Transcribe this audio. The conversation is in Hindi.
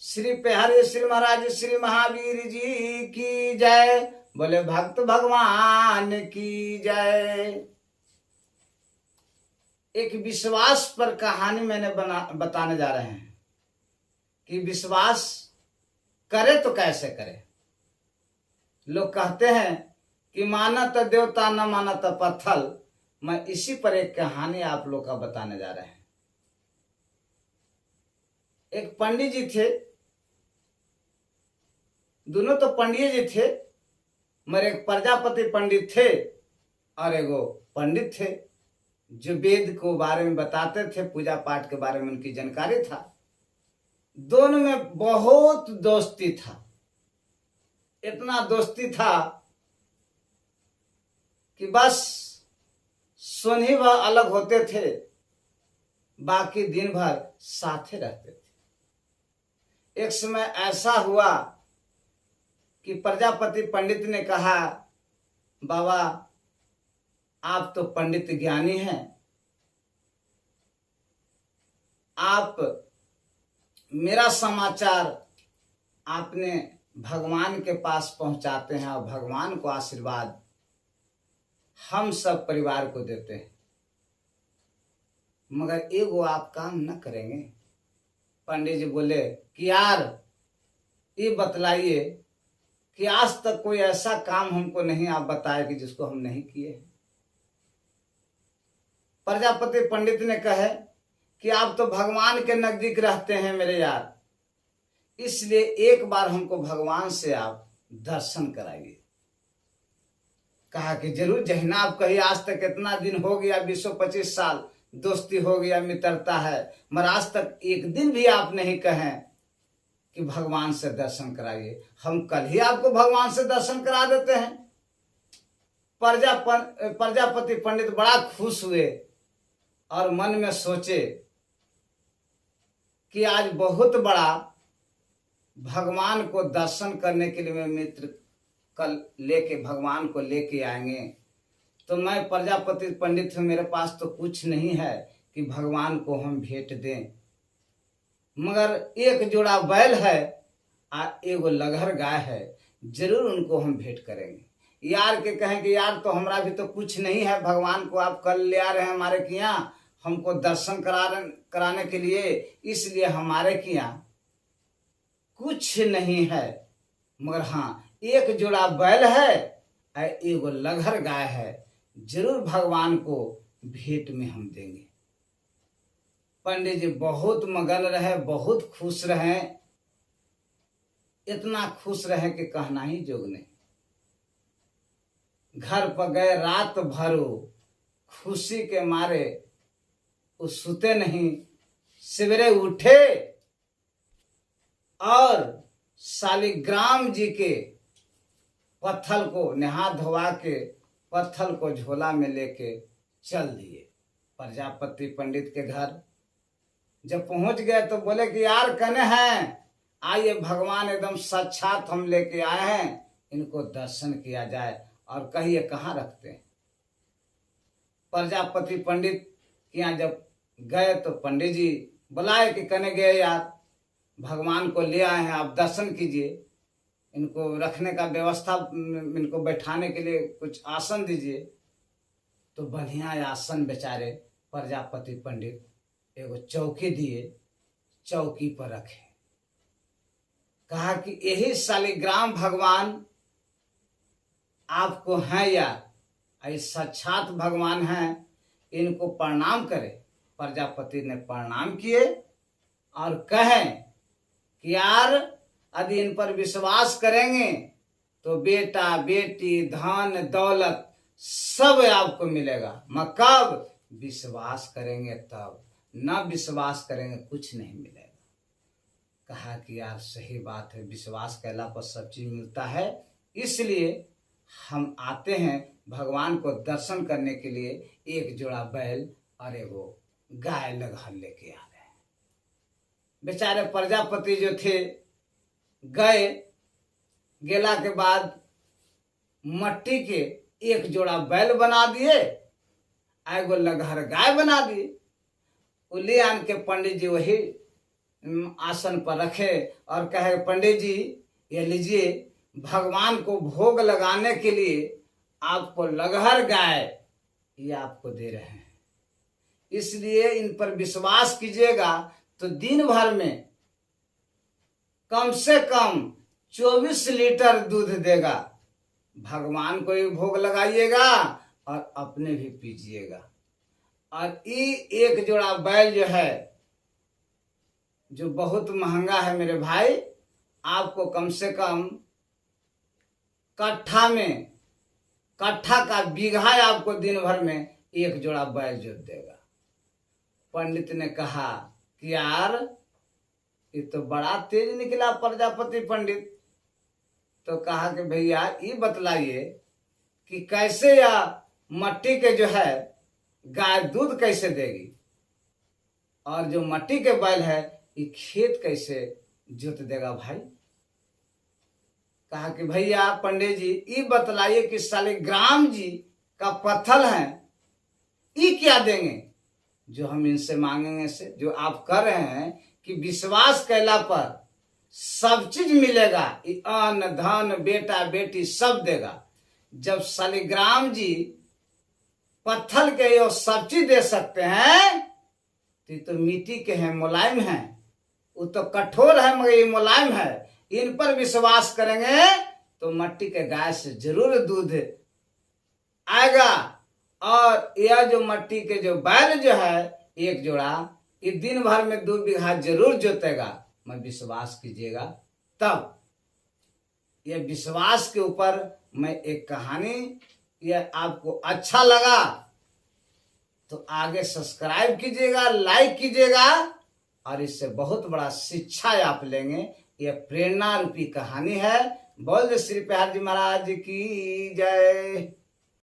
श्री प्यारे श्री महाराज श्री महावीर जी की जय। बोले भक्त भगवान की जय। एक विश्वास पर कहानी मैंने बताने जा रहे हैं कि विश्वास करे तो कैसे करे। लोग कहते हैं कि माना तो देवता न माना तो पत्थर। मैं इसी पर एक कहानी आप लोग का बताने जा रहे हैं। एक पंडित जी थे, दोनों तो पंडित जी थे, मगर एक प्रजापति पंडित थे और एगो पंडित थे जो वेद को बारे में बताते थे, पूजा पाठ के बारे में उनकी जानकारी था। दोनों में बहुत दोस्ती था, इतना दोस्ती था कि बस सोनी वह अलग होते थे, बाकी दिन भर साथे रहते थे। एक समय ऐसा हुआ कि प्रजापति पंडित ने कहा, बाबा आप तो पंडित ज्ञानी हैं, आप मेरा समाचार आपने भगवान के पास पहुंचाते हैं और भगवान को आशीर्वाद हम सब परिवार को देते हैं, मगर एगो आप काम न करेंगे। पंडित जी बोले कि यार ये बतलाइए कि आज तक कोई ऐसा काम हमको नहीं आप बताए कि जिसको हम नहीं किए। प्रजापति पंडित ने कहे कि आप तो भगवान के नजदीक रहते हैं मेरे यार, इसलिए एक बार हमको भगवान से आप दर्शन कराइए। कहा कि जरूर जहिना आप कहिए। आज तक इतना दिन हो गया, 20-25 साल दोस्ती हो गया, मित्रता है, मगर आज तक एक दिन भी आप नहीं कहें कि भगवान से दर्शन कराइए। हम कल ही आपको भगवान से दर्शन करा देते हैं। प्रजापति पंडित बड़ा खुश हुए और मन में सोचे कि आज बहुत बड़ा भगवान को दर्शन करने के लिए मेरे मित्र कल लेके भगवान को लेके आएंगे, तो मैं प्रजापति पंडित हूं, मेरे पास तो कुछ नहीं है कि भगवान को हम भेंट दें, मगर एक जोड़ा बैल है और एगो लगहर गाय है, जरूर उनको हम भेंट करेंगे। यार के कहें कि यार तो हमरा भी तो कुछ नहीं है, भगवान को आप कल ले आ रहे हैं हमारे के यहाँ हमको दर्शन कराने के लिए, इसलिए हमारे के यहाँ कुछ नहीं है, मगर हाँ एक जोड़ा बैल है और एगो लगहर गाय है, जरूर भगवान को भेंट में हम देंगे। पंडित जी बहुत मगन रहे, बहुत खुश रहे, इतना खुश रहे कि कहना ही जोग नहीं। घर पर गए, रात भर खुशी के मारे वो सुते नहीं। सवेरे उठे और शालिग्राम जी के पत्थर को नहा धोवा के पत्थर को झोला में लेके चल दिए प्रजापति पंडित के घर। जब पहुंच गए तो बोले कि यार कने हैं, आइए भगवान एकदम साक्षात हम लेके आए हैं, इनको दर्शन किया जाए और कहिए कहाँ रखते हैं। प्रजापति पंडित के यहाँ जब गए तो पंडित जी बुलाए कि कने गए यार, भगवान को ले आए हैं, आप दर्शन कीजिए, इनको रखने का व्यवस्था, इनको बैठाने के लिए कुछ आसन दीजिए। तो बढ़िया आसन बेचारे प्रजापति पंडित एगो चौकी दिए, चौकी पर रखे। कहा कि यही शालिग्राम भगवान आपको हैं यार, साक्षात भगवान हैं, इनको प्रणाम करें। प्रजापति ने प्रणाम किए और कहें कि यार यदि इन पर विश्वास करेंगे तो बेटा बेटी धन दौलत सब आपको मिलेगा, मगर कब विश्वास करेंगे तब, न विश्वास करेंगे कुछ नहीं मिलेगा। कहा कि यार सही बात है, विश्वास कैला पर सब चीज मिलता है, इसलिए हम आते हैं भगवान को दर्शन करने के लिए। एक जोड़ा बैल और एगो गाय लगहर लेके आ रहे हैं। बेचारे प्रजापति जो थे गए, गेला के बाद मट्टी के एक जोड़ा बैल बना दिए, एगो लगहर गाय बना दिए। वो ले आन के पंडित जी वही आसन पर रखे और कहे पंडित जी ये लीजिए, भगवान को भोग लगाने के लिए आपको लगहर गाय ये आपको दे रहे हैं, इसलिए इन पर विश्वास कीजिएगा तो दिन भर में कम से कम 24 लीटर दूध देगा। भगवान को भी भोग लगाइएगा और अपने भी पीजिएगा। और ये एक जोड़ा बैल जो है, जो बहुत महंगा है मेरे भाई, आपको कम से कम कट्ठा का बीघा आपको दिन भर में एक जोड़ा बैल जोत देगा। पंडित ने कहा कि यार ये तो बड़ा तेज निकला प्रजापति पंडित। तो कहा कि भैया ये बतलाइए कि कैसे या मट्टी के जो है गाय दूध कैसे देगी, और जो मट्टी के बैल है ये खेत कैसे जोत देगा भाई। कहा कि भैया पंडित जी ये बतलाइए कि शालिग्राम जी का पत्थर है ये क्या देंगे, जो हम इनसे मांगेंगे से, जो आप कर रहे हैं कि विश्वास कैला पर सब चीज मिलेगा, ये अन्न धन बेटा बेटी सब देगा। जब शालिग्राम जी पत्थर के ये सब चीज दे सकते हैं तो मिट्टी के हैं, मुलायम हैं, वो तो कठोर है मगर ये मुलायम है। इन पर विश्वास करेंगे तो मट्टी के गाय से जरूर दूध आएगा। और यह जो मट्टी के जो बैल जो है एक जोड़ा, ये दिन भर में 2 बीघा जरूर जोतेगा। मैं विश्वास कीजिएगा तब। यह विश्वास के ऊपर मैं एक कहानी, यह आपको अच्छा लगा तो आगे सब्सक्राइब कीजिएगा, लाइक कीजिएगा, और इससे बहुत बड़ा शिक्षा आप लेंगे। यह प्रेरणा रूपी कहानी है। बोल दे श्री प्यार जी महाराज की जय।